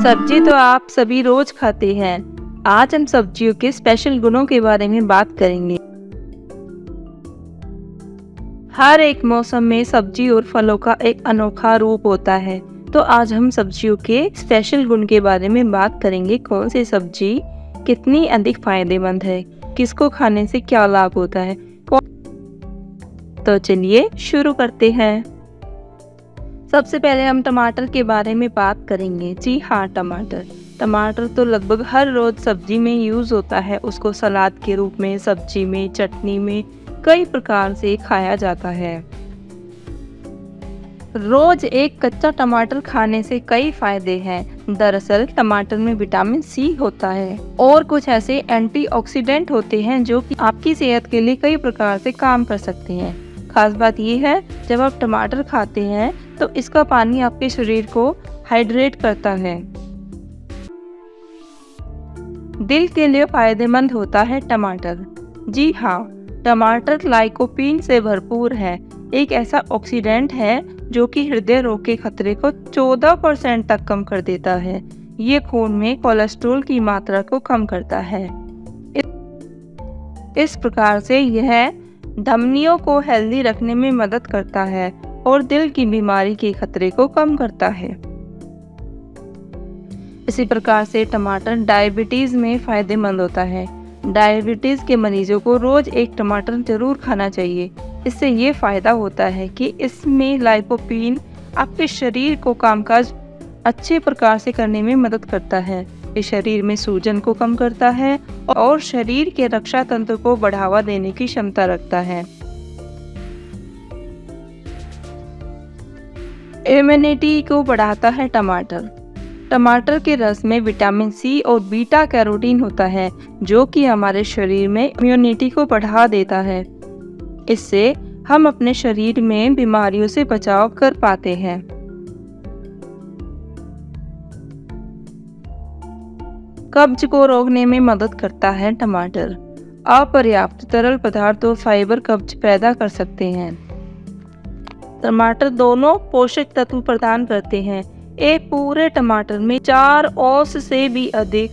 सब्जी तो आप सभी रोज खाते हैं। आज हम सब्जियों के स्पेशल गुणों के बारे में बात करेंगे। हर एक मौसम में सब्जी और फलों का एक अनोखा रूप होता है। तो आज हम सब्जियों के स्पेशल गुण के बारे में बात करेंगे। कौन सी सब्जी कितनी अधिक फायदेमंद है, किसको खाने से क्या लाभ होता है। तो चलिए शुरू करते हैं। सबसे पहले हम टमाटर के बारे में बात करेंगे। जी हाँ, टमाटर तो लगभग हर रोज सब्जी में यूज होता है। उसको सलाद के रूप में, सब्जी में, चटनी में कई प्रकार से खाया जाता है। रोज एक कच्चा टमाटर खाने से कई फायदे हैं। दरअसल टमाटर में विटामिन सी होता है और कुछ ऐसे एंटीऑक्सीडेंट होते हैं जो कि आपकी सेहत के लिए कई प्रकार से काम कर सकते हैं। खास बात यह है, जब आप टमाटर खाते हैं तो इसका पानी आपके शरीर को हाइड्रेट करता है। दिल के लिए फायदेमंद होता है टमाटर। जी हाँ, टमाटर लाइकोपीन से भरपूर है। एक ऐसा ऑक्सीडेंट है जो कि हृदय रोग के खतरे को 14% तक कम कर देता है। ये खून में कोलेस्ट्रॉल की मात्रा को कम करता है। इस प्रकार से यह धमनियों को हेल्दी रखने में मदद करता है और दिल की बीमारी के खतरे को कम करता है। इसी प्रकार से टमाटर डायबिटीज में फायदेमंद होता है। डायबिटीज के मरीजों को रोज एक टमाटर जरूर खाना चाहिए। इससे ये फायदा होता है कि इसमें लाइकोपीन आपके शरीर को कामकाज अच्छे प्रकार से करने में मदद करता है। ये शरीर में सूजन को कम करता है और शरीर के रक्षा तंत्र को बढ़ावा देने की क्षमता रखता है। इम्यूनिटी को बढ़ाता है टमाटर के रस में विटामिन सी और बीटा कैरोटीन होता है जो कि हमारे शरीर में इम्यूनिटी को बढ़ा देता है। इससे हम अपने शरीर में बीमारियों से बचाव कर पाते हैं। कब्ज को रोकने में मदद करता है टमाटर। अपर्याप्त तरल पदार्थ और फाइबर कब्ज पैदा कर सकते हैं। टमाटर दोनों पोषक तत्व प्रदान करते हैं। एक पूरे टमाटर में 4 औंस से भी अधिक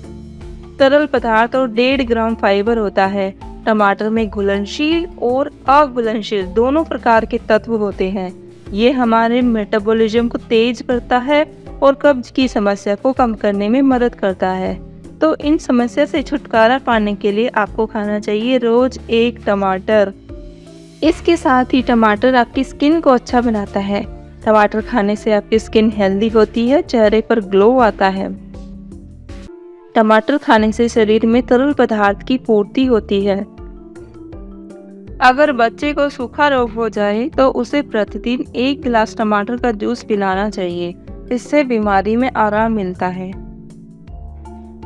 तरल पदार्थ और 1.5 ग्राम फाइबर होता है। टमाटर में घुलनशील और अघुलनशील दोनों प्रकार के तत्व होते हैं। ये हमारे मेटाबॉलिज्म को तेज करता है और कब्ज की समस्या को कम करने में मदद करता है। तो इन समस्या से छुटकारा पाने के लिए आपको खाना चाहिए रोज एक टमाटर। इसके साथ ही टमाटर आपकी स्किन को अच्छा बनाता है। टमाटर खाने से आपकी स्किन हेल्दी होती है, चेहरे पर ग्लो आता है। टमाटर खाने से शरीर में तरल पदार्थ की पूर्ति होती है। अगर बच्चे को सूखा रोग हो जाए तो उसे प्रतिदिन 1 गिलास टमाटर का जूस पिलाना चाहिए। इससे बीमारी में आराम मिलता है।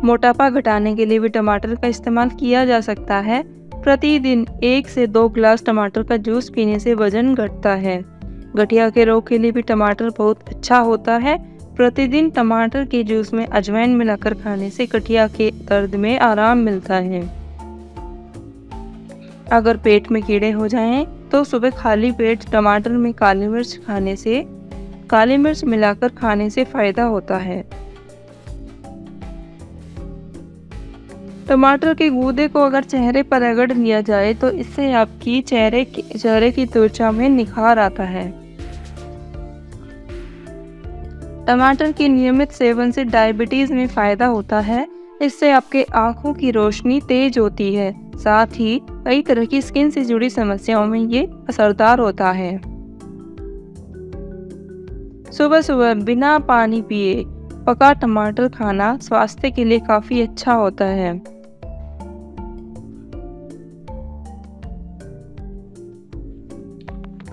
मोटापा घटाने के लिए भी टमाटर का इस्तेमाल किया जा सकता है। प्रतिदिन 1 से 2 गिलास टमाटर का जूस पीने से वजन घटता है। गठिया के रोग के लिए भी टमाटर बहुत अच्छा होता है। प्रतिदिन टमाटर के जूस में अजवाइन मिलाकर खाने से गठिया के दर्द में आराम मिलता है। अगर पेट में कीड़े हो जाएं तो सुबह खाली पेट टमाटर में काली मिर्च मिलाकर खाने से फायदा होता है। टमाटर के गूदे को अगर चेहरे पर रगड़ लिया जाए तो इससे आपकी चेहरे की त्वचा में निखार आता है। टमाटर के नियमित सेवन से डायबिटीज में फायदा होता है। इससे आपके आंखों की रोशनी तेज होती है। साथ ही कई तरह की स्किन से जुड़ी समस्याओं में ये असरदार होता है। सुबह सुबह बिना पानी पिए पका टमाटर खाना स्वास्थ्य के लिए काफी अच्छा होता है।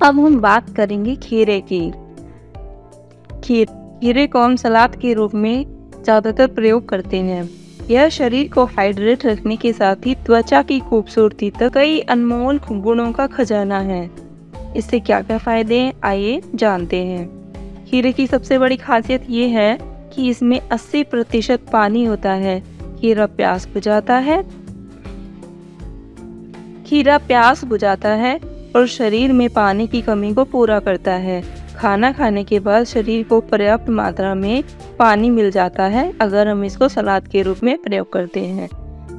अब हम बात करेंगे खीरे की। खीरे को हम सलाद के रूप में ज्यादातर प्रयोग करते हैं। यह शरीर को हाइड्रेट रखने के साथ ही त्वचा की खूबसूरती तक कई अनमोल गुणों का खजाना है। इससे क्या क्या फायदे हैं, आइए जानते हैं। खीरे की सबसे बड़ी खासियत ये है कि इसमें 80% पानी होता है। खीरा प्यास बुझाता है और शरीर में पानी की कमी को पूरा करता है। खाना खाने के बाद शरीर को पर्याप्त मात्रा में पानी मिल जाता है अगर हम इसको सलाद के रूप में प्रयोग करते हैं।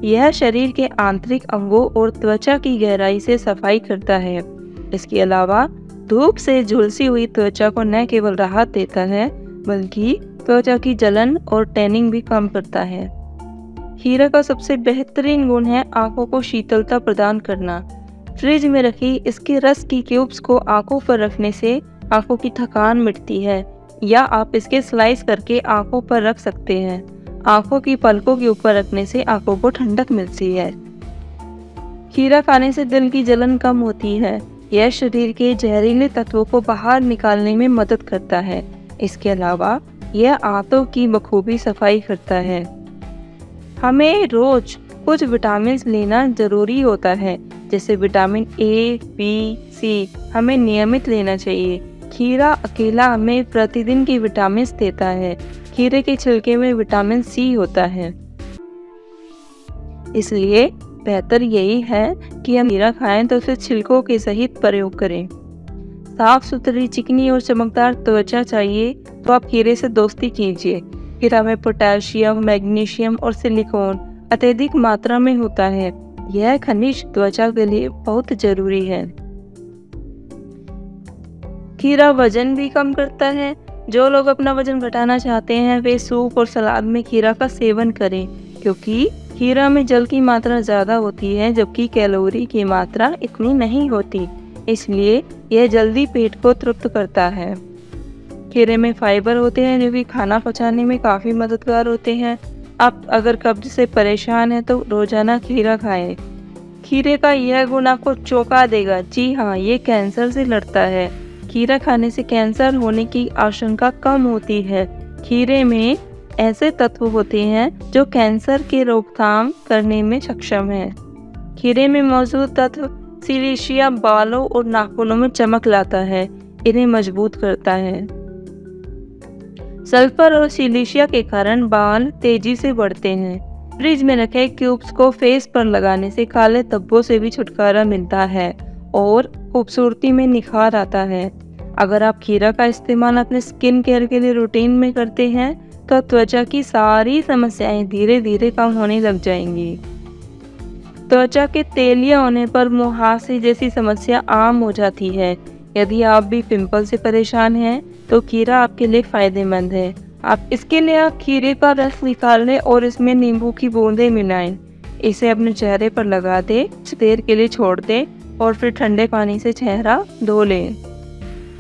यह शरीर के आंतरिक अंगों और त्वचा की गहराई से सफाई करता है। इसके अलावा धूप से झुलसी हुई त्वचा को न केवल राहत देता है बल्कि त्वचा की जलन और टैनिंग भी कम करता है। खीरा का सबसे बेहतरीन गुण है आंखों को शीतलता प्रदान करना। फ्रिज में रखी इसके रस की क्यूब्स को आंखों पर रखने से आंखों की थकान मिटती है, या आप इसके स्लाइस करके आंखों पर रख सकते हैं। आंखों की पलकों के ऊपर रखने से आंखों को ठंडक मिलती है। खीरा खाने से दिल की जलन कम होती है। यह शरीर के जहरीले तत्वों को बाहर निकालने में मदद करता है। इसके अलावा यह आंतों की बखूबी सफाई करता है। हमें रोज कुछ विटामिन लेना जरूरी होता है, जैसे विटामिन ए, बी, सी हमें नियमित लेना चाहिए। खीरा अकेला हमें प्रतिदिन की विटामिन देता है। खीरे के छिलके में विटामिन सी होता है, इसलिए बेहतर यही है कि हम खीरा खाएं तो उसे छिलकों के सहित प्रयोग करें। साफ सुथरी, चिकनी और चमकदार त्वचा चाहिए तो आप खीरे से दोस्ती कीजिए। खीरा में पोटेशियम, मैग्नीशियम और सिलिकॉन अत्यधिक मात्रा में होता है। यह खनिज त्वचा के लिए बहुत जरूरी है। खीरा वजन भी कम करता है। जो लोग अपना वजन घटाना चाहते हैं वे सूप और सलाद में खीरा का सेवन करें, क्योंकि खीरा में जल की मात्रा ज़्यादा होती है जबकि कैलोरी की मात्रा इतनी नहीं होती, इसलिए यह जल्दी पेट को तृप्त करता है। खीरे में फाइबर होते हैं जो कि खाना पचाने में काफ़ी मददगार होते हैं। आप अगर कब्ज से परेशान हैं तो रोजाना खीरा खाएं। खीरे का यह गुण आपको चौंका देगा। जी हाँ, ये कैंसर से लड़ता है। खीरा खाने से कैंसर होने की आशंका कम होती है। खीरे में ऐसे तत्व होते हैं जो कैंसर की रोकथाम करने में सक्षम हैं। खीरे में मौजूद तत्व सिलिशिया बालों और नाखूनों में चमक लाता है, इन्हें मजबूत करता है। सल्फर और सिलिशिया के कारण बाल तेजी से बढ़ते हैं। फ्रिज में रखे क्यूब्स को फेस पर लगाने से काले धब्बों से भी छुटकारा मिलता है और खूबसूरती में निखार आता है। अगर आप खीरा का इस्तेमाल अपने स्किन केयर के लिए रूटीन में करते हैं तो त्वचा की सारी समस्याएं धीरे धीरे कम होने लग जाएंगी। त्वचा के तेलिया होने पर मुहासे जैसी समस्या आम हो जाती है। यदि आप भी पिंपल से परेशान हैं तो खीरा आपके लिए फायदेमंद है। इसके लिए आप खीरे का रस निकाल लें और इसमें नींबू की बूंदें मिलाएं। इसे अपने चेहरे पर लगा दें, कुछ देर के लिए छोड़ दें और फिर ठंडे पानी से चेहरा धो लें।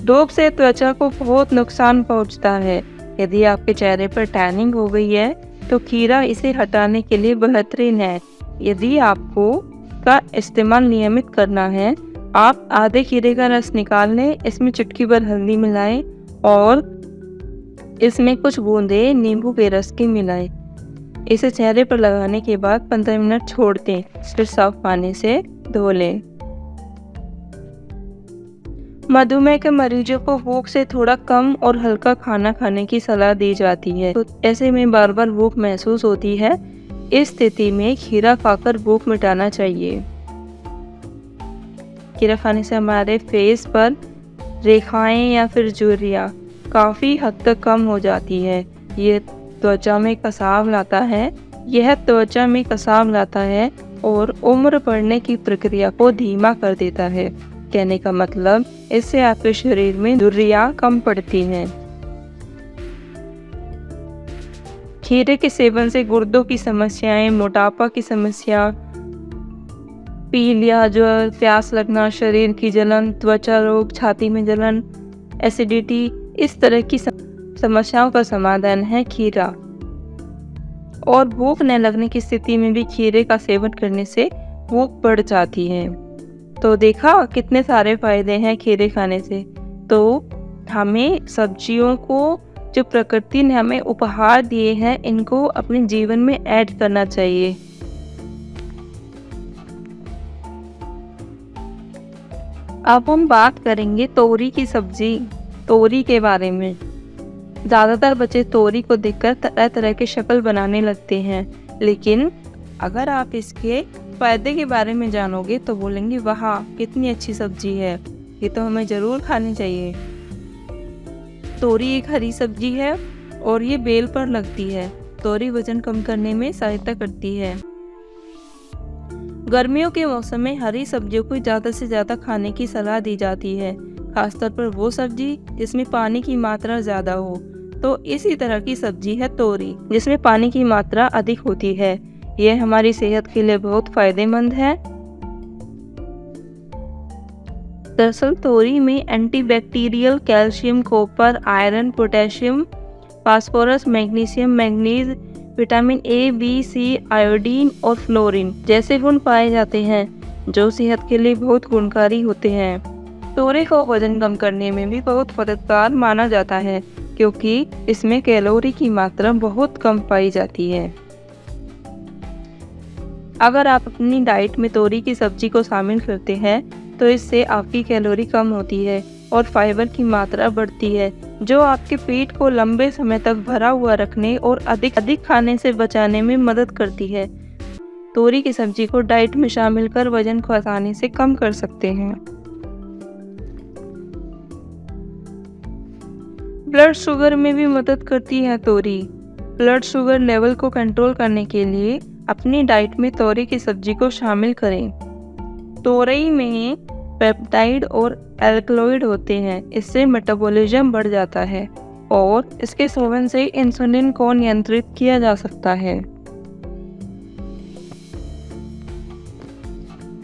धूप से त्वचा को बहुत नुकसान पहुंचता है। यदि आपके चेहरे पर टैनिंग हो गई है तो खीरा इसे हटाने के लिए बेहतरीन है। यदि आपको का इस्तेमाल नियमित करना है, आप आधे खीरे का रस निकाल लें, इसमें चुटकी भर हल्दी मिलाएं और इसमें कुछ बूंदे नींबू के रस की मिलाएं। इसे चेहरे पर लगाने के बाद 15 मिनट छोड़ दें, फिर साफ पानी से धो लें। मधुमेह के मरीजों को भूख से थोड़ा कम और हल्का खाना खाने की सलाह दी जाती है, तो ऐसे में बार बार भूख महसूस होती है। इस स्थिति में खीरा खाकर भूख मिटाना चाहिए। खीरा खाने से हमारे फेस पर रेखाएं या फिर झुर्रियां काफ़ी हद तक कम हो जाती है। यह त्वचा में कसाव लाता है और उम्र बढ़ने की प्रक्रिया को धीमा कर देता है। कहने का मतलब इससे आपके शरीर में झुर्रियां कम पड़ती हैं। खीरे के सेवन से गुर्दों की समस्याएं, मोटापा की समस्या, पीलिया, ज्वर, प्यास लगना, शरीर की जलन, त्वचा रोग, छाती में जलन, एसिडिटी, इस तरह की समस्याओं का समाधान है खीरा। और भूख न लगने की स्थिति में भी खीरे का सेवन करने से भूख बढ़ जाती है। तो देखा कितने सारे फायदे हैं खीरे खाने से। तो हमें सब्जियों को जो प्रकृति ने हमें उपहार दिए हैं, इनको अपने जीवन में ऐड करना चाहिए। अब हम बात करेंगे तोरी की सब्जी, तोरी के बारे में। ज़्यादातर बच्चे तोरी को देखकर तरह तरह के शक्ल बनाने लगते हैं, लेकिन अगर आप इसके फायदे के बारे में जानोगे तो बोलेंगे वाह कितनी अच्छी सब्जी है, ये तो हमें ज़रूर खानी चाहिए। तोरी एक हरी सब्जी है और ये बेल पर लगती है। तोरी वजन कम करने में सहायता करती है। गर्मियों के मौसम में हरी सब्जियों को ज़्यादा से ज़्यादा खाने की सलाह दी जाती है, खासतौर पर वो सब्जी जिसमें पानी की मात्रा ज़्यादा हो। तो इसी तरह की सब्जी है तोरी, जिसमें पानी की मात्रा अधिक होती है। यह हमारी सेहत के लिए बहुत फायदेमंद है। दरअसल तोरी में antibacterial, calcium, copper, iron, potassium, phosphorus, magnesium, manganese, vitamin A, B, C, iodine और फ्लोरीन जैसे गुण पाए जाते हैं, जो सेहत के लिए बहुत गुणकारी होते हैं। तोरी को वजन कम करने में भी बहुत मददगार माना जाता है, क्योंकि इसमें कैलोरी की मात्रा बहुत कम पाई जाती है। अगर आप अपनी डाइट में तोरी की सब्जी को शामिल करते हैं तो इससे आपकी कैलोरी कम होती है और फाइबर की मात्रा बढ़ती है, जो आपके पेट को लंबे समय तक भरा हुआ रखने और अधिक खाने से बचाने में मदद करती है। तोरी की सब्जी को डाइट में शामिल कर वजन को आसानी से कम कर सकते हैं। ब्लड शुगर में भी मदद करती है तोरी। ब्लड शुगर लेवल को कंट्रोल करने के लिए अपनी डाइट में तोरी की सब्जी को शामिल करें। तोरई में पेप्टाइड और एल्कलॉइड होते हैं, इससे मेटाबॉलिज्म बढ़ जाता है और इसके सेवन से इंसुलिन को नियंत्रित किया जा सकता है।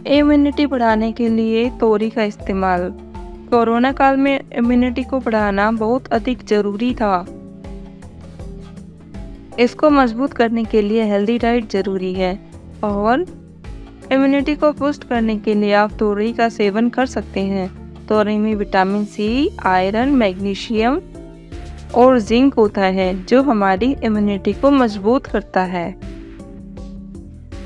इम्यूनिटी बढ़ाने के लिए तोरी का इस्तेमाल। कोरोना काल में इम्यूनिटी को बढ़ाना बहुत अधिक जरूरी था। इसको मजबूत करने के लिए हेल्दी डाइट जरूरी है और इम्यूनिटी को बूस्ट करने के लिए आप तोरई का सेवन कर सकते हैं। तोरई में विटामिन सी, आयरन, मैग्नीशियम और जिंक होता है, जो हमारी इम्यूनिटी को मजबूत करता है।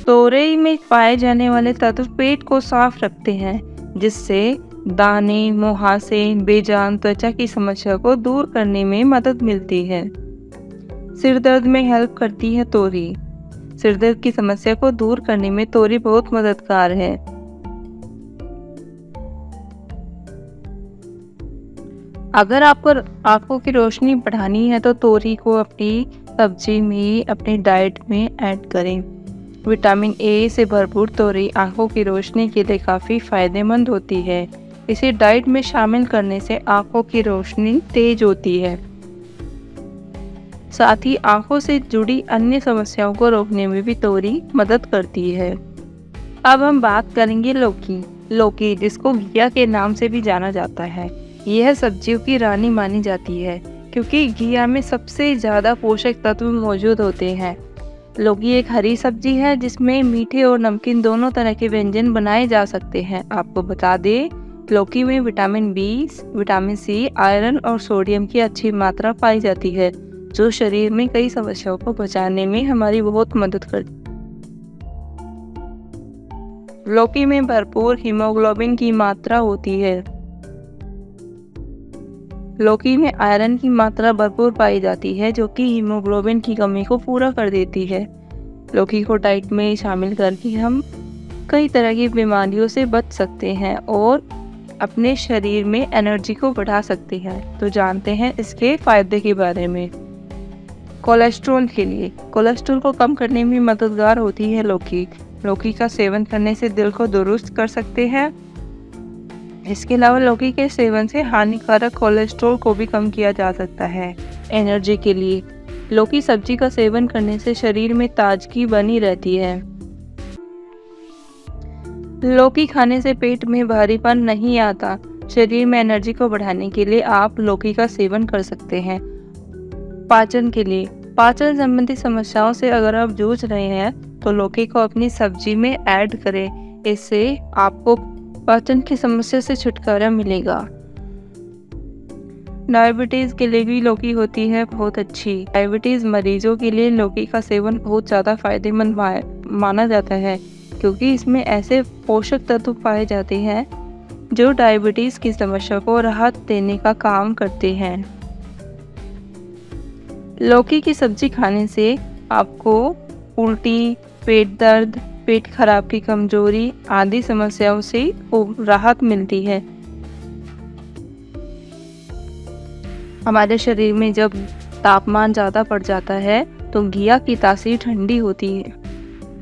तोरई में पाए जाने वाले तत्व पेट को साफ रखते हैं, जिससे दाने, मुहासे, बेजान त्वचा की समस्या को दूर करने में मदद मिलती है। सिर दर्द में हेल्प करती है तोरी। सिर दर्द की समस्या को दूर करने में तोरी बहुत मददगार है। अगर आपको आंखों की रोशनी बढ़ानी है तो तोरी को अपनी सब्जी में, अपनी डाइट में ऐड करें। विटामिन ए से भरपूर तोरी आंखों की रोशनी के लिए काफ़ी फायदेमंद होती है। इसे डाइट में शामिल करने से आंखों की रोशनी तेज होती है, साथ ही आंखों से जुड़ी अन्य समस्याओं को रोकने में भी तोरी मदद करती है। अब हम बात करेंगे लौकी। लौकी, जिसको घिया के नाम से भी जाना जाता है, यह सब्जियों की रानी मानी जाती है, क्योंकि घिया में सबसे ज़्यादा पोषक तत्व मौजूद होते हैं। लौकी एक हरी सब्जी है जिसमें मीठे और नमकीन दोनों तरह के व्यंजन बनाए जा सकते हैं। आपको बता दें, लौकी में vitamin B, vitamin C, iron और सोडियम की अच्छी मात्रा पाई जाती है, जो शरीर में कई समस्याओं को बचाने में हमारी बहुत मदद करती है। लौकी में भरपूर हीमोग्लोबिन की मात्रा होती है। लौकी में आयरन की मात्रा भरपूर पाई जाती है, जो कि हीमोग्लोबिन की कमी को पूरा कर देती है। लौकी को डाइट में शामिल करके हम कई तरह की बीमारियों से बच सकते हैं और अपने शरीर में एनर्जी को बढ़ा सकते हैं। तो जानते हैं इसके फायदे के बारे में। कोलेस्ट्रॉल के लिए, कोलेस्ट्रॉल को कम करने में मददगार होती है लौकी। लौकी का सेवन करने से दिल को दुरुस्त कर सकते हैं। इसके अलावा लौकी के सेवन से हानिकारक कोलेस्ट्रॉल को भी कम किया जा सकता है। एनर्जी के लिए, लौकी सब्जी का सेवन करने से शरीर में ताजगी बनी रहती है। लौकी खाने से पेट में भारीपन नहीं आता। शरीर में एनर्जी को बढ़ाने के लिए आप लौकी का सेवन कर सकते हैं। पाचन के लिए, पाचन संबंधी समस्याओं से अगर आप जूझ रहे हैं तो लौकी को अपनी सब्जी में ऐड करें। इससे आपको पाचन की समस्या से छुटकारा मिलेगा। डायबिटीज के लिए भी लौकी होती है बहुत अच्छी। डायबिटीज मरीजों के लिए लौकी का सेवन बहुत ज़्यादा फायदेमंद माना जाता है, क्योंकि इसमें ऐसे पोषक तत्व पाए जाते हैं जो डायबिटीज की समस्या को राहत देने का काम करते हैं। लौकी की सब्जी खाने से आपको उल्टी, पेट दर्द, पेट खराब की कमजोरी आदि समस्याओं से राहत मिलती है। हमारे शरीर में जब तापमान ज़्यादा बढ़ जाता है तो घिया की तासीर ठंडी होती है,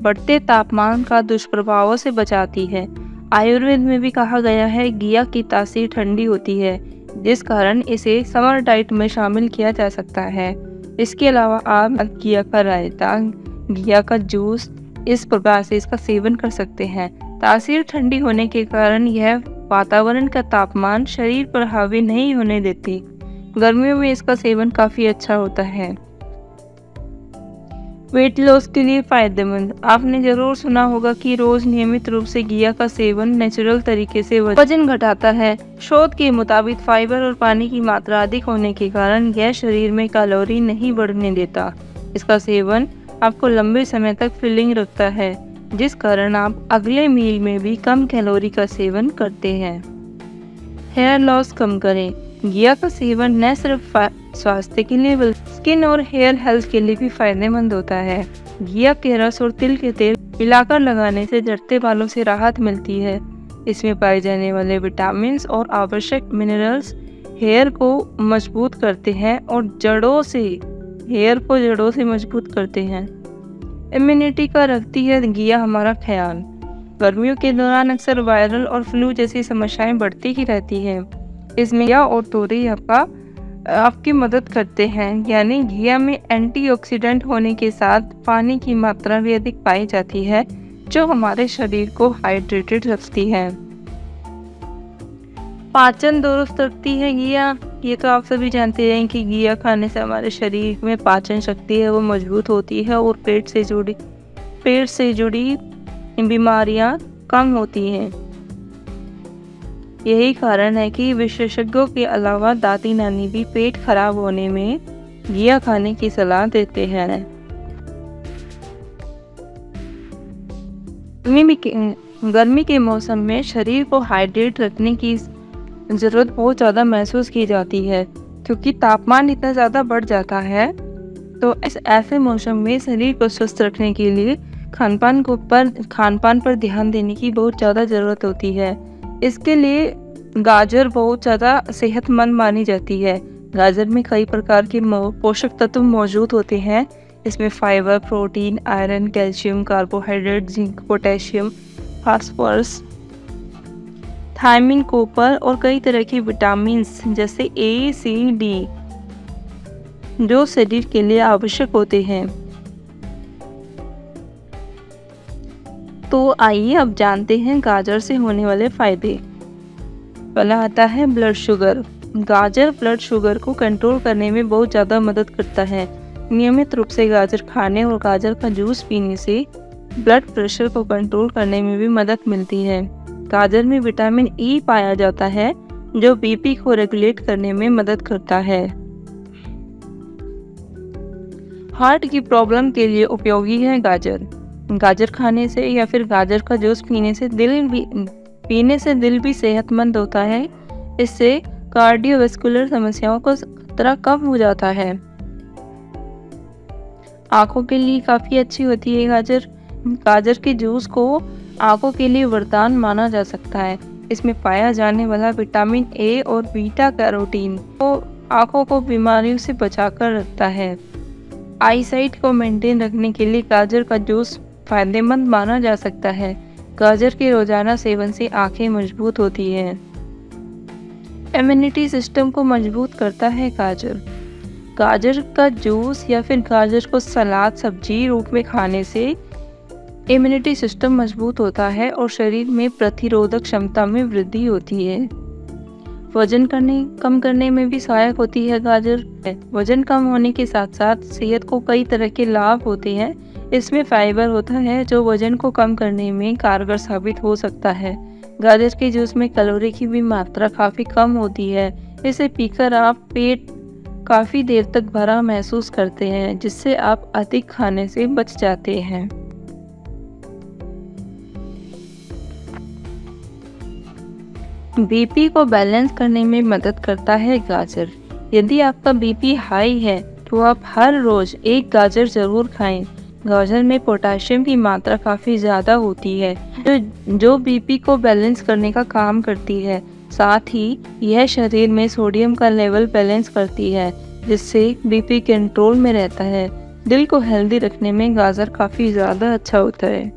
बढ़ते तापमान का दुष्प्रभावों से बचाती है। आयुर्वेद में भी कहा गया है घिया की तासीर ठंडी होती है, जिस कारण इसे समर डाइट में शामिल किया जा सकता है। इसके अलावा आप घिया का रायता, घिया का जूस इस प्रकार से इसका सेवन कर सकते हैं। तासीर ठंडी होने के कारण यह वातावरण का तापमान शरीर पर हावी नहीं होने देती। गर्मियों में इसका सेवन काफ़ी अच्छा होता है। वेट लॉस के लिए फ़ायदेमंद। आपने ज़रूर सुना होगा कि रोज़ नियमित रूप से घिया का सेवन नेचुरल तरीके से वजन घटाता है। शोध के मुताबिक फाइबर और पानी की मात्रा अधिक होने के कारण यह शरीर में कैलोरी नहीं बढ़ने देता। इसका सेवन आपको लंबे समय तक फिलिंग रखता है, जिस कारण आप अगले मील में भी कम कैलोरी का सेवन करते हैं। हेयर लॉस कम करें। घिया का सेवन न सिर्फ स्वास्थ्य के लिए बल्कि स्किन और हेयर हेल्थ के लिए भी फायदेमंद होता है। घिया के रस और तिल के तेल मिलाकर लगाने से झड़ते बालों से राहत मिलती है। इसमें पाए जाने वाले विटामिन और आवश्यक मिनरल्स हेयर को मजबूत करते हैं और हेयर को जड़ों से मजबूत करते हैं। इम्यूनिटी का रखती है घिया हमारा ख्याल। गर्मियों के दौरान अक्सर वायरल और फ्लू जैसी समस्याएं बढ़ती ही रहती हैं। इसमें घिया और तोरई आपकी मदद करते हैं। यानी घिया में एंटीऑक्सीडेंट होने के साथ पानी की मात्रा भी अधिक पाई जाती है, जो हमारे शरीर को हाइड्रेटेड रखती है। पाचन दुरुस्त रखती है घिया। ये तो आप सभी जानते हैं कि घिया खाने से हमारे शरीर में पाचन शक्ति है वो मजबूत होती है और पेट से जुड़ी बीमारियां कम होती हैं। यही कारण है कि विशेषज्ञों के अलावा दादी नानी भी पेट खराब होने में घिया खाने की सलाह देते हैं। गर्मी के मौसम में शरीर को हाइड्रेट रखने की ज़रूरत बहुत ज़्यादा महसूस की जाती है, क्योंकि तापमान इतना ज़्यादा बढ़ जाता है। तो ऐसे मौसम में शरीर को स्वस्थ रखने के लिए खानपान पर ध्यान देने की बहुत ज़्यादा ज़रूरत होती है। इसके लिए गाजर बहुत ज़्यादा सेहतमंद मानी जाती है। गाजर में कई प्रकार के पोषक तत्व मौजूद होते हैं। इसमें fibre, protein, iron, calcium, carbohydrate, zinc, potassium, phosphorus, thiamine, copper और कई तरह के विटामिन जैसे ए, सी, डी जो शरीर के लिए आवश्यक होते हैं। तो आइए अब जानते हैं गाजर से होने वाले फायदे। पहला आता है ब्लड शुगर। गाजर ब्लड शुगर को कंट्रोल करने में बहुत ज़्यादा मदद करता है। नियमित रूप से गाजर खाने और गाजर का जूस पीने से ब्लड प्रेशर को कंट्रोल करने में भी मदद मिलती है। गाजर में विटामिन ई पाया जाता है, जो बीपी को रेगुलेट करने में मदद करता है। हार्ट की प्रॉब्लम के लिए उपयोगी है गाजर। गाजर खाने से या फिर गाजर का जूस पीने से दिल भी सेहतमंद होता है। इससे कार्डियोवैस्कुलर समस्याओं का खतरा कम हो जाता है। आंखों के लिए काफ़ी अच्छी होती है गाजर। गाजर के जूस को आंखों के लिए वरदान माना जा सकता है। इसमें पाया जाने वाला विटामिन ए और बीटा कैरोटीन को आंखों को बीमारियों से बचाकर रखता है। आईसाइट को मेंटेन रखने के लिए गाजर का जूस फायदेमंद माना जा सकता है। गाजर के रोजाना सेवन से आंखें मजबूत होती हैं। इम्यूनिटी सिस्टम को मजबूत करता है गाजर। गाजर का जूस या फिर गाजर को सलाद, सब्जी रूप में खाने से इम्यूनिटी सिस्टम मजबूत होता है और शरीर में प्रतिरोधक क्षमता में वृद्धि होती है। वजन कम करने में भी सहायक होती है गाजर। वजन कम होने के साथ साथ सेहत को कई तरह के लाभ होते हैं। इसमें फाइबर होता है जो वजन को कम करने में कारगर साबित हो सकता है। गाजर के जूस में कैलोरी की भी मात्रा काफ़ी कम होती है। इसे पीकर आप पेट काफ़ी देर तक भरा महसूस करते हैं, जिससे आप अधिक खाने से बच जाते हैं। बीपी को बैलेंस करने में मदद करता है गाजर। यदि आपका बीपी हाई है तो आप हर रोज एक गाजर जरूर खाएं। गाजर में पोटेशियम की मात्रा काफ़ी ज़्यादा होती है, जो बीपी को बैलेंस करने का काम करती है। साथ ही यह शरीर में सोडियम का लेवल बैलेंस करती है, जिससे बीपी कंट्रोल में रहता है। दिल को हेल्दी रखने में गाजर काफ़ी ज़्यादा अच्छा होता है।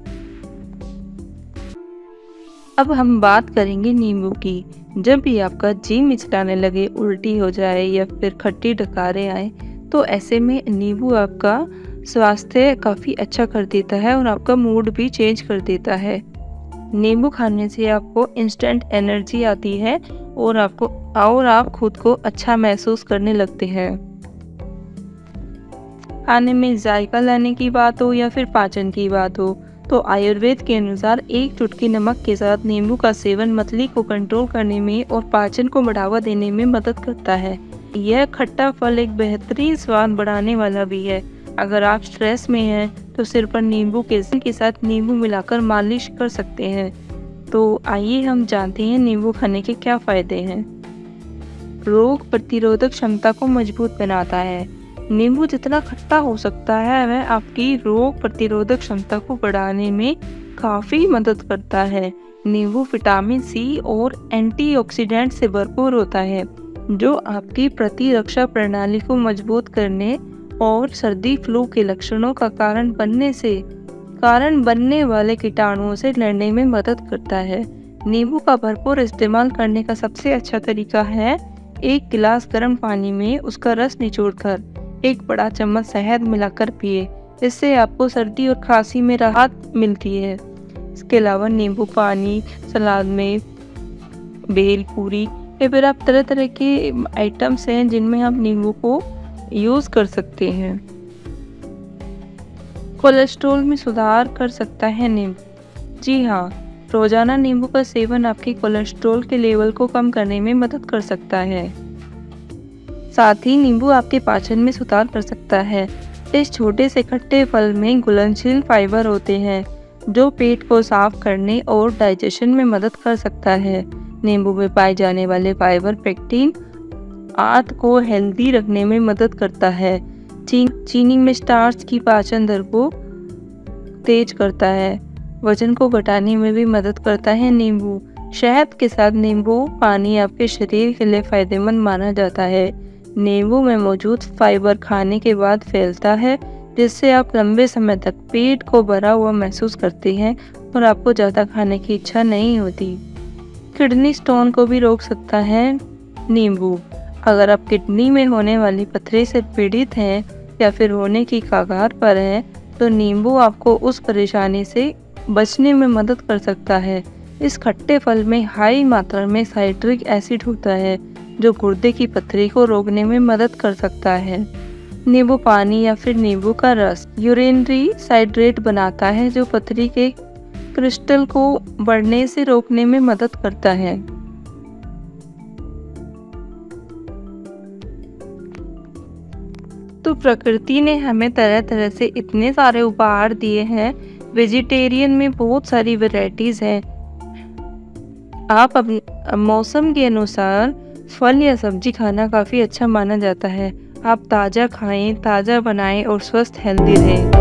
अब हम बात करेंगे नींबू की। जब भी आपका जी मिचलाने लगे, उल्टी हो जाए या फिर खट्टी डकारें आए, तो ऐसे में नींबू आपका स्वास्थ्य काफ़ी अच्छा कर देता है और आपका मूड भी चेंज कर देता है। नींबू खाने से आपको इंस्टेंट एनर्जी आती है और आप खुद को अच्छा महसूस करने लगते हैं। खाने में जायका लाने की बात हो या फिर पाचन की बात हो, तो आयुर्वेद के अनुसार एक चुटकी नमक के साथ नींबू का सेवन मतली को कंट्रोल करने में और पाचन को बढ़ावा देने में मदद करता है। यह खट्टा फल एक बेहतरीन स्वाद बढ़ाने वाला भी है। अगर आप स्ट्रेस में हैं तो सिर पर नींबू के साथ नींबू मिलाकर मालिश कर सकते हैं। तो आइए हम जानते हैं नींबू खाने के क्या फायदे हैं। रोग प्रतिरोधक क्षमता को मजबूत बनाता है। नींबू जितना खट्टा हो सकता है वह आपकी रोग प्रतिरोधक क्षमता को बढ़ाने में काफ़ी मदद करता है। नींबू विटामिन सी और एंटीऑक्सीडेंट से भरपूर होता है, जो आपकी प्रतिरक्षा प्रणाली को मजबूत करने और सर्दी फ्लू के लक्षणों का कारण बनने वाले कीटाणुओं से लड़ने में मदद करता है। नींबू का भरपूर इस्तेमाल करने का सबसे अच्छा तरीका है एक गिलास गर्म पानी में उसका रस निचोड़कर एक बड़ा चम्मच शहद मिलाकर पिए। इससे आपको सर्दी और खांसी में राहत मिलती है। इसके अलावा नींबू पानी, सलाद में बेल पूरी या फिर आप तरह तरह के आइटम्स हैं जिनमें आप नींबू को यूज़ कर सकते हैं। कोलेस्ट्रॉल में सुधार कर सकता है नींबू। जी हाँ, रोजाना नींबू का सेवन आपके कोलेस्ट्रॉल के लेवल को कम करने में मदद कर सकता है। साथ ही नींबू आपके पाचन में सुधार कर सकता है। इस छोटे से खट्टे फल में घुलनशील फाइबर होते हैं, जो पेट को साफ करने और डाइजेशन में मदद कर सकता है। नींबू में पाए जाने वाले फाइबर पेक्टिन आंत को हेल्दी रखने में मदद करता है। चीनी में स्टार्च की पाचन दर को तेज करता है। वजन को घटाने में भी मदद करता है नींबू। शहद के साथ नींबू पानी आपके शरीर के लिए फायदेमंद माना जाता है। नींबू में मौजूद फाइबर खाने के बाद फैलता है, जिससे आप लंबे समय तक पेट को भरा हुआ महसूस करते हैं और आपको ज़्यादा खाने की इच्छा नहीं होती। किडनी स्टोन को भी रोक सकता है नींबू। अगर आप किडनी में होने वाली पथरी से पीड़ित हैं या फिर होने की कगार पर हैं, तो नींबू आपको उस परेशानी से बचने में मदद कर सकता है। इस खट्टे फल में हाई मात्रा में साइट्रिक एसिड होता है, जो गुर्दे की पथरी को रोकने में मदद कर सकता है। नींबू पानी या फिर नींबू का रस यूरिनरी साइट्रेट बनाता है, जो पथरी के क्रिस्टल को बढ़ने से रोकने में मदद करता है। तो प्रकृति ने हमें तरह तरह से इतने सारे उपहार दिए हैं। वेजिटेरियन में बहुत सारी वैरायटीज हैं। आप अपने मौसम के अनुसार फल या सब्जी खाना काफ़ी अच्छा माना जाता है। आप ताज़ा खाएं, ताज़ा बनाएं और स्वस्थ हेल्दी रहें।